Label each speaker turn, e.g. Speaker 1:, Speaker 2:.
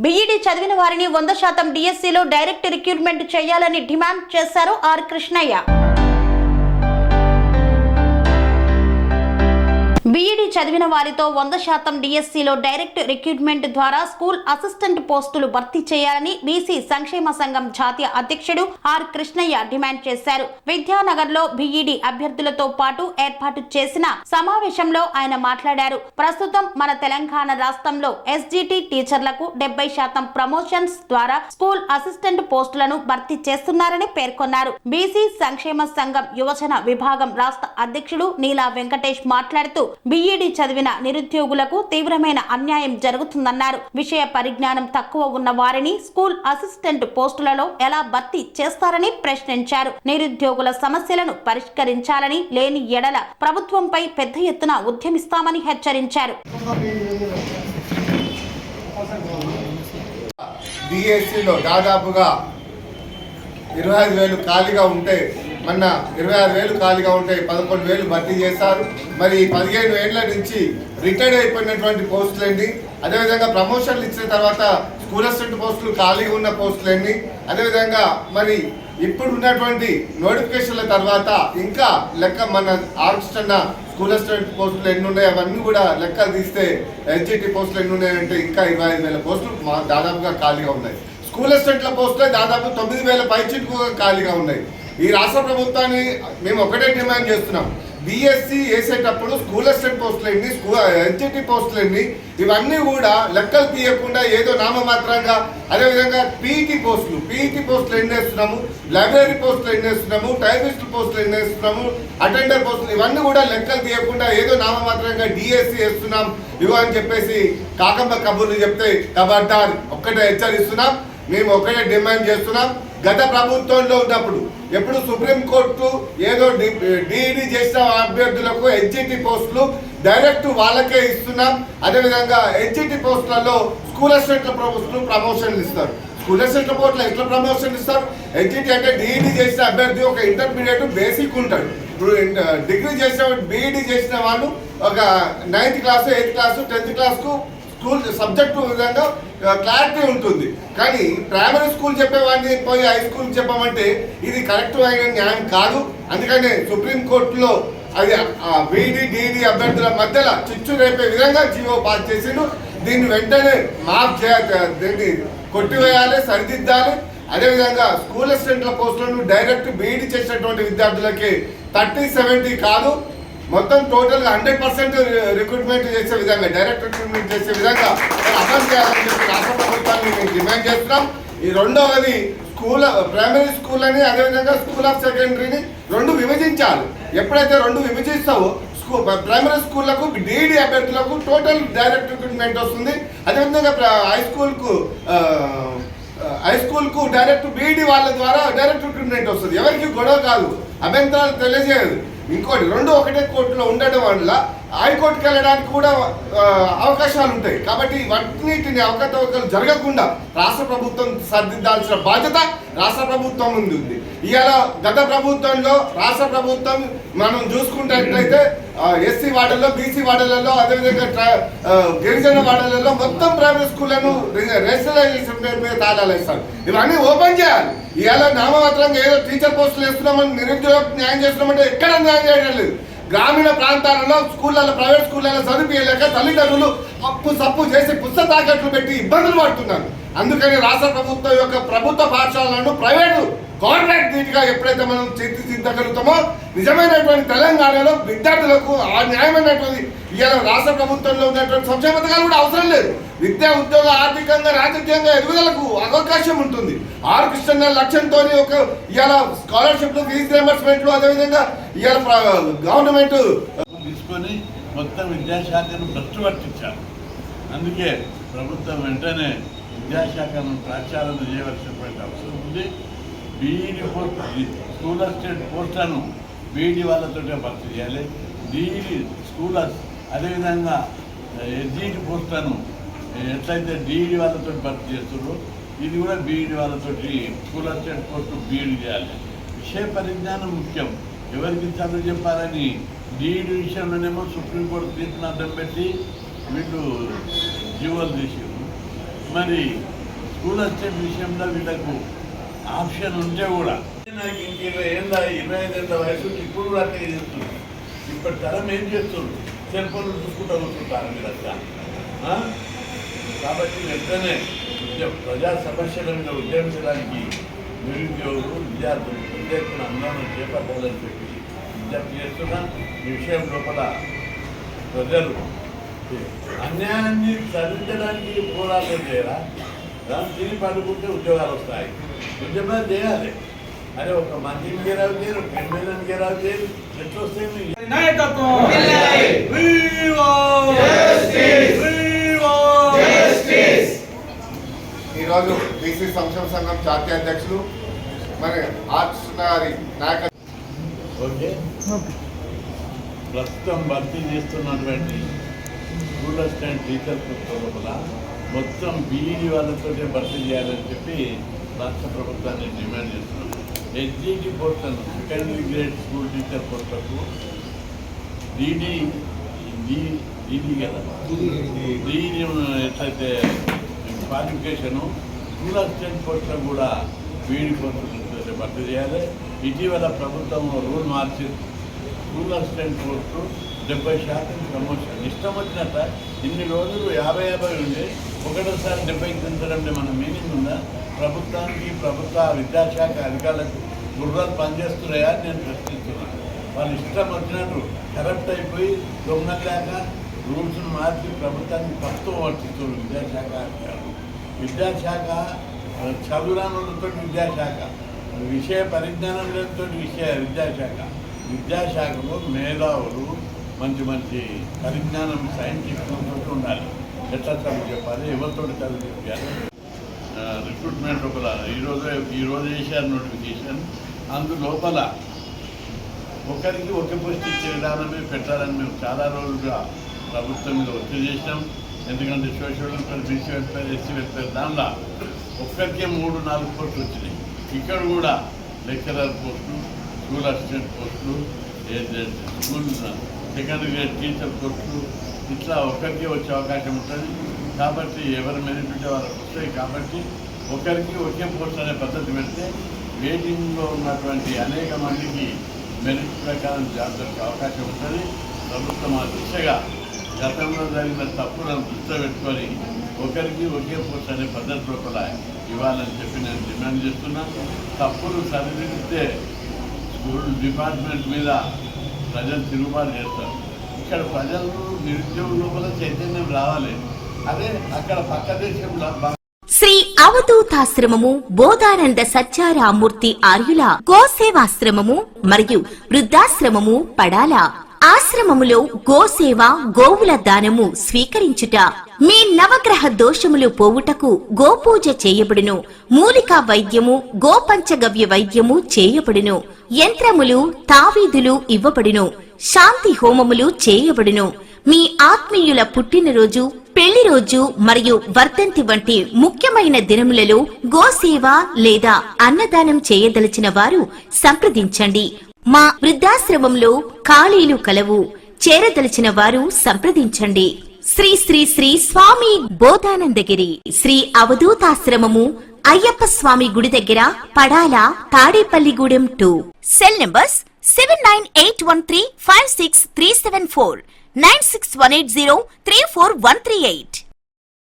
Speaker 1: B Ed చదివిన వారిని 100% డిఎస్సిలో డైరెక్ట్ రిక్రూట్మెంట్ చేయాలని డిమాండ్ చేశారు ఆర్ కృష్ణయ్య. బీఈడీ చదివిన వారితో 100% డిఎస్సిలో డైరెక్ట్ రిక్రూట్మెంట్ ద్వారా స్కూల్ అసిస్టెంట్ పోస్టులు భర్తీ చేయాలని బీసీ సంక్షేమ సంఘం జాతీయ అధ్యక్షుడు ఆర్ కృష్ణయ్య డిమాండ్ చేశారు. విద్యానగర్ లో బీఈడీ అభ్యర్థులతో పాటు ఏర్పాటు చేసిన సమావేశంలో ఆయన మాట్లాడారు. ప్రస్తుతం మన తెలంగాణ రాష్ట్రంలో ఎస్జిటి టీచర్లకు 70% ప్రమోషన్స్ ద్వారా స్కూల్ అసిస్టెంట్ పోస్టులను భర్తీ చేస్తున్నారని పేర్కొన్నారు. బీసీ సంక్షేమ సంఘం యువజన విభాగం రాష్ట్ర అధ్యక్షుడు నీలా వెంకటేష్ మాట్లాడుతూ బీఈడీ చదివిన నిరుద్యోగులకు తీవ్రమైన అన్యాయం జరుగుతుందన్నారు. విషయ పరిజ్ఞానం తక్కువ ఉన్న వారిని స్కూల్ అసిస్టెంట్ పోస్టులలో ఎలా భర్తీ చేస్తారని ప్రశ్నించారు. నిరుద్యోగుల సమస్యలను పరిష్కరించాలని, లేని ఎడల ప్రభుత్వంపై పెద్ద ఎత్తున ఉద్యమిస్తామని హెచ్చరించారు.
Speaker 2: డిఎస్సిలో దాదాపుగా 25,000 ఖాళీగా ఉంటే మొన్న 26,000 ఖాళీగా ఉంటే 11,000 భర్తీ చేశారు. మరి 15 ఏళ్ల నుంచి రిటైర్డ్ అయిపోయినటువంటి పోస్టులండి, అదేవిధంగా ప్రమోషన్లు ఇచ్చిన తర్వాత స్కూల్ అసిస్టెంట్ పోస్టులు ఖాళీగా ఉన్న పోస్టులండి, అదేవిధంగా మరి ఇప్పుడు ఉన్నటువంటి నోటిఫికేషన్ల తర్వాత ఇంకా లెక్క మన ఆర్కిస్టన్న స్కూల్ అసిస్టెంట్ పోస్టులు ఎన్ని ఉన్నాయి అవన్నీ కూడా లెక్కలు తీస్తే ఎస్జిటి పోస్టులు ఎన్ని ఉన్నాయంటే ఇంకా 25,000 పోస్టులు దాదాపుగా ఖాళీగా ఉన్నాయి. స్కూల్ అసిస్టెంట్ల పోస్టులే దాదాపు 9,000 పైచిలకు ఖాళీగా ఉన్నాయి. ఈ రాష్ట్ర ప్రభుత్వాన్ని మేము ఒకటే డిమాండ్ చేస్తున్నాం, బిఎస్సి వేసేటప్పుడు స్కూల్ అసిస్టెంట్ పోస్టులన్నీ, ఎస్జిటి పోస్టులన్నీ ఇవన్నీ కూడా లెక్కలు తీయకుండా ఏదో నామమాత్రంగా, అదేవిధంగా పీఈటీ పోస్టులు ఎన్ని వేస్తున్నాము, లైబ్రరీ పోస్టులు ఎన్ని వేస్తున్నాము, టైపిస్ట్ పోస్టులు ఎన్ని వేస్తున్నాము, అటెండర్ పోస్టులు ఇవన్నీ కూడా లెక్కలు తీయకుండా ఏదో నామమాత్రంగా డిఎస్సి వేస్తున్నాం ఇవో అని చెప్పేసి కాకమ్మ కబుర్లు చెప్తే కబడ్డారు ఒక్కటే హెచ్చరిస్తున్నాం. మేము ఒకటే డిమాండ్ చేస్తున్నాం, గత ప్రభుత్వంలో ఉన్నప్పుడు ఎప్పుడు సుప్రీంకోర్టు ఏదో డిఈడి చేసిన అభ్యర్థులకు ఎస్జిటి పోస్టులు డైరెక్ట్ వాళ్ళకే ఇస్తున్నాం. అదేవిధంగా ఎస్జిటి పోస్టులలో స్కూల్ అసిస్టెంట్ల పోస్టులు ప్రమోషన్లు ఇస్తారు. స్కూల్ అసిస్టెంట్ల పోస్టులు ఎట్లా ప్రమోషన్ ఇస్తారు? ఎస్జిటి అంటే డిఈడి చేసిన అభ్యర్థి ఒక ఇంటర్మీడియట్ బేసిక్ ఉంటాడు. ఇప్పుడు డిగ్రీ చేసిన బీఈడి చేసిన వాళ్ళు ఒక 9th class, 8th class, 10th క్లాస్కు స్కూల్ సబ్జెక్టు విధంగా క్లారిటీ ఉంటుంది. కానీ ప్రైమరీ స్కూల్ చెప్పేవాడిని పోయి హై స్కూల్ చెప్పమంటే ఇది కరెక్ట్ అయిన న్యాయం కాదు. అందుకనే సుప్రీంకోర్టులో అది బీఈడి డిఈడి అభ్యర్థుల మధ్యలో చిచ్చు రేపే విధంగా జీవో పాస్ చేసిండు. దీన్ని వెంటనే మాఫ్ చేయాలి, దీన్ని కొట్టివేయాలి, సరిదిద్దాలి. అదేవిధంగా స్కూల్ అసిస్టెంట్ల పోస్టులను డైరెక్ట్ బీఈడి చేసినటువంటి విద్యార్థులకి 30-70 కాదు, మొత్తం టోటల్గా 100% రిక్రూట్మెంట్ చేసే విధంగా, డైరెక్ట్ రిక్రూట్మెంట్ చేసే విధంగా అమలు చేయాలని చెప్పి రాష్ట్ర ప్రభుత్వాన్ని మేము డిమాండ్ చేస్తున్నాం. ఈ రెండవది ప్రైమరీ స్కూల్ అని, అదేవిధంగా స్కూల్ ఆఫ్ సెకండరీని రెండు విభజించాలి. ఎప్పుడైతే రెండు విభజిస్తావో ప్రైమరీ స్కూళ్లకు డిఈడి అభ్యర్థులకు టోటల్ డైరెక్ట్ రిక్రూట్మెంట్ వస్తుంది. అదేవిధంగా హై స్కూల్కు డైరెక్ట్ బీఈడి వాళ్ళ ద్వారా డైరెక్ట్ రిక్రూట్మెంట్ వస్తుంది. ఎవరికి గొడవ కాదు, అభ్యంతరాలు తెలియజేయదు. ఇంకోటి రెండు ఒకటే కోర్టులో ఉండడం వల్ల హైకోర్టుకి వెళ్ళడానికి కూడా అవకాశాలు ఉంటాయి. కాబట్టి వాటిని అవకతవకలు జరగకుండా రాష్ట్ర ప్రభుత్వం సరిదిద్దాల్సిన బాధ్యత రాష్ట్ర ప్రభుత్వం ముందు ఉంది. ఇవాళ గత ప్రభుత్వంలో రాష్ట్ర ప్రభుత్వం మనం చూసుకున్నట్లయితే ఎస్సీ వార్డుల్లో, బీసీ వార్డులలో, అదేవిధంగా గిరిజన వార్డులలో మొత్తం ప్రైవేట్ స్కూళ్లను రేషనలైజేషన్ పేరు మీద తాళాలు వేస్తారు. ఇవన్నీ ఓపెన్ చేయాలి. ఇవాళ నామమాత్రంగా ఏదో టీచర్ పోస్టులు వేస్తున్నామని, నిరుద్యోగ న్యాయం చేస్తున్నామంటే ఎక్కడ న్యాయం చేయడం లేదు. గ్రామీణ ప్రాంతాలలో స్కూళ్ళలో, ప్రైవేట్ స్కూళ్ళలో చదివించలేక తల్లిదండ్రులు సప్పు చేసి పుస్తక తాకట్లు పెట్టి ఇబ్బందులు పడుతున్నారు. అందుకని రాష్ట్ర ప్రభుత్వం యొక్క ప్రభుత్వ పాఠశాలను ప్రైవేటు గవర్నమెంట్ నీటిగా ఎప్పుడైతే మనం తీర్చిదిద్దగలుగుతామో నిజమైనటువంటి తెలంగాణలో విద్యార్థులకు ఆ న్యాయమైనటువంటి ఇవాళ రాష్ట్ర ప్రభుత్వంలో ఉన్నటువంటి సంక్షేమ పథకాలు కూడా అవసరం లేదు. విద్యా, ఉద్యోగ, ఆర్థికంగా, రాజకీయంగా ఎదుగుదలకు అవకాశం ఉంటుంది. ఆర్ కృష్ణ లక్ష్యంతో ఒక ఇవాళ స్కాలర్షిప్లు, ఫీజు రియంబర్స్మెంట్లు, అదేవిధంగా ఇవాళ గవర్నమెంట్
Speaker 3: తీసుకొని మొత్తం విద్యాశాఖను భ్రష్టు పట్టించారు. అందుకే ప్రభుత్వం వెంటనే విద్యాశాఖను ప్రచారం చేయవలసినటువంటి అవసరం ఉంది. బీఈడి పోస్ట్, స్కూల్ అసిస్టెంట్ పోస్టులను బీఈడి వాళ్ళతో భర్తీ చేయాలి. డిఈడి స్కూల్, అదేవిధంగా ఎస్జిటి పోస్టులను ఎట్లయితే డిఈడి వాళ్ళతో భర్తీ చేస్తున్నారో ఇది కూడా బీఈడి వాళ్ళతో స్కూల్ అసిస్టెంట్ పోస్టు బీఈడి చేయాలి. విషయ పరిజ్ఞానం ముఖ్యం. ఎవరికి చదువు చెప్పాలని డిఈడి విషయంలోనేమో సుప్రీంకోర్టు తీర్పును అడ్డం పెట్టి వీళ్ళు జీవోలు తీసారు. మరి స్కూల్ అసిస్టెంట్ విషయంలో వీళ్ళకు ఆప్షన్ ఉంటే కూడా నాకు ఇంక 25 ఏళ్ళ వయసు ఇప్పుడు కూడా అట్లా చేస్తున్నారు. ఇప్పటి తరం ఏం చేస్తున్నారు? సెల్ ఫోన్లు చూసుకుంటూ కూర్చుంటారు మీరంతా. కాబట్టి వెంటనే ప్రజా సమస్యల మీద ఉద్యమించడానికి నిరుద్యోగులు విద్యార్థులు పెద్ద ఎత్తున ఆందోళన చేపట్టాలని చెప్పి విజ్ఞప్తి చేస్తున్నా. ఈ విషయం లోపల ప్రజలు అన్యాయాన్ని సరిదిద్దడానికి పోరాటం చేయాలా? తిని పడుకుంటే ఉద్యోగాలు వస్తాయి. ఉద్యమాలు చేయాలి. అరే ఒక మంత్రిని గెరావు చేయరు, ఒక ఎమ్మెల్యేని గెరావు చేయరు, ఎట్లా వస్తాయి?
Speaker 2: ఈరోజు బీసీ సంక్షేమ సంఘం జాతీయ అధ్యక్షులు మరి ఆర్ట్స్నారి నాయకత్వం.
Speaker 3: ఓకే, ప్రస్తుతం భర్తీ చేస్తున్నటువంటి స్కూల్ అసిస్టెంట్ టీచర్ లోపల మొత్తం బీఈడి వాళ్ళతో భర్తీ చేయాలని చెప్పి రాష్ట్ర ప్రభుత్వాన్ని డిమాండ్ చేస్తున్నాం. హెచ్జిటి పోస్టులను సెకండరీ గ్రేడ్ స్కూల్ టీచర్ పోస్టులకు డీడీ కదా డీడీ ఎట్లయితే క్వాలిఫికేషను స్కూల్ అసిస్టెంట్ పోస్టులకు కూడా బీఈడి పోస్టులు భర్తీ చేయాలి. ఇటీవల ప్రభుత్వం రూల్ మార్చి స్కూల్ అసిస్టెంట్ పోస్టు 70% ప్రమోషన్. ఇష్టం వచ్చినట్ట ఇన్ని రోజులు 50 ఉండి ఒకటోసారి 70కి పెంచడంలో మన మీనింగ్ ఉందా? ప్రభుత్వానికి ప్రభుత్వ విద్యాశాఖ అధికారులకు గుర్రాలు పనిచేస్తున్నాయా నేను ప్రశ్నిస్తున్నాను. వాళ్ళు ఇష్టం వచ్చినట్టు కరప్ట్ అయిపోయి దొంగలాక రూల్స్ను మార్చి ప్రభుత్వానికి తక్కువ వర్తిస్తున్నారు విద్యాశాఖ అధికారులు. విద్యాశాఖ చదువురానులతో విద్యాశాఖ, విషయ పరిజ్ఞానం లేనితో విద్యాశాఖ. విద్యాశాఖలో మేధావులు మంచి పరిజ్ఞానం సైంటిస్టులతో ఉండాలి. ఎట్లా చదువు చెప్పాలి, ఎవరితో చదువు చెప్పాలి. రిక్రూట్మెంట్ లోపల ఈరోజు వేసారు నోటిఫికేషన్. అందులోపల ఒకరికి ఒకే పోస్ట్ ఇచ్చే విధానమే పెట్టాలని మేము చాలా రోజులుగా ప్రభుత్వం మీద ఒత్తిడి చేసినాం. ఎందుకంటే social welfare, BC welfare, SC welfare దానిలో ఒక్కరికే 3-4 పోస్టులు వచ్చినాయి. ఇక్కడ కూడా లెక్చరర్ పోస్టులు, స్కూల్ అసిస్టెంట్ పోస్టులు, స్కూల్ సెకండరీ గ్రేడ్ టీచర్ పోస్టులు ఇట్లా ఒక్కరికి వచ్చే అవకాశం ఉంటుంది. కాబట్టి ఎవరి మెరిట్ ఉంటే వాళ్ళకి వస్తాయి. కాబట్టి ఒకరికి ఒకే పోస్ట్ అనే పద్ధతి పెడితే వెయిటింగ్లో ఉన్నటువంటి అనేక మందికి మెరిట్ ప్రకారం జాబ్ దొరికే అవకాశం ఉంటుంది. ప్రభుత్వం ఆ దిశగా గతంలో జరిగిన తప్పులను దృష్టిలో పెట్టుకొని ఒకరికి ఒకే పోస్ట్ అనే పద్ధతి లోపల ఇవ్వాలని చెప్పి నేను డిమాండ్ చేస్తున్నా. తప్పులు సరిదిద్దితే స్కూల్ డిపార్ట్మెంట్ మీద ప్రజలు తిరుగుబాటు చేస్తారు. ఇక్కడ ప్రజలు నిరుద్యోగ లోపల చైతన్యం రావాలి. అదే అక్కడ పక్క దేశంలో
Speaker 4: శ్రీ అవధూతాశ్రమము బోధానంద సత్యారామూర్తి ఆర్యుల గోసేవాశ్రమము మరియు వృద్ధాశ్రమము పడాల. ఆశ్రమములో గోసేవ, గోవుల దానము స్వీకరించుట, మీ నవగ్రహ దోషములు పోవుటకు గోపూజ చేయబడును. మూలికా వైద్యము, గోపంచగవ్య వైద్యము చేయబడును. యంత్రములు, తావీదులు ఇవ్వబడును. శాంతి హోమములు చేయబడును. మీ ఆత్మీయుల పుట్టినరోజు, పెళ్లి రోజు మరియు వర్ధంతి వంటి ముఖ్యమైన దినములలో గోసేవ లేదా అన్నదానం చేయదలిచిన వారు సంప్రదించండి. మా వృద్ధాశ్రమంలో ఖాళీలు కలవు. చేరదలిచిన వారు సంప్రదించండి. శ్రీ శ్రీ శ్రీ స్వామి బోధానందగిరి శ్రీ అవధూతాశ్రమము, అయ్యప్ప స్వామి గుడి దగ్గర, పడాల, తాడేపల్లిగూడెం 2. Cell numbers 7981356374, 96180341138.